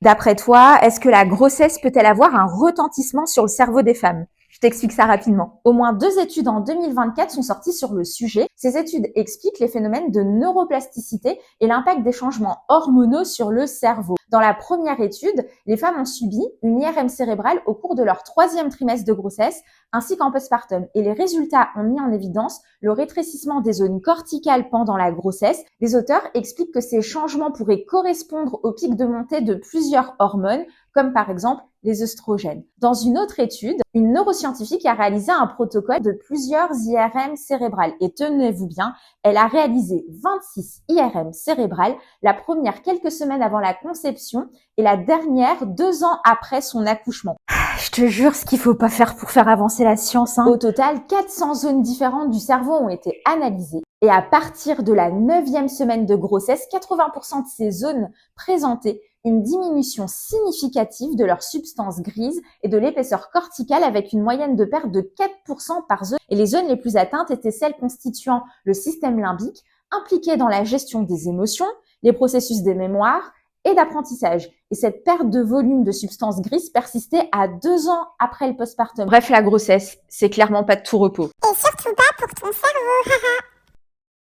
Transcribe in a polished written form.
D'après toi, est-ce que la grossesse peut-elle avoir un retentissement sur le cerveau des femmes? Je t'explique ça rapidement. Au moins 2 études en 2024 sont sorties sur le sujet. Ces études expliquent les phénomènes de neuroplasticité et l'impact des changements hormonaux sur le cerveau. Dans la première étude, les femmes ont subi une IRM cérébrale au cours de leur 3e trimestre de grossesse ainsi qu'en postpartum. Et les résultats ont mis en évidence le rétrécissement des zones corticales pendant la grossesse. Les auteurs expliquent que ces changements pourraient correspondre au pic de montée de plusieurs hormones, comme par exemple les œstrogènes. Dans une autre étude, une neuroscientifique a réalisé un protocole de plusieurs IRM cérébrales. Et tenez-vous bien, elle a réalisé 26 IRM cérébrales, la première quelques semaines avant la conception et la dernière 2 ans après son accouchement. Je te jure ce qu'il faut pas faire pour faire avancer la science. Au total, 400 zones différentes du cerveau ont été analysées. Et à partir de la 9e semaine de grossesse, 80% de ces zones présentaient une diminution significative de leur substance grise et de l'épaisseur corticale avec une moyenne de perte de 4% par zone. Et les zones les plus atteintes étaient celles constituant le système limbique, impliquées dans la gestion des émotions, les processus des mémoires et d'apprentissage. Et cette perte de volume de substance grise persistait à 2 ans après le postpartum. Bref, la grossesse, c'est clairement pas de tout repos. Et surtout pas pour ton cerveau, haha.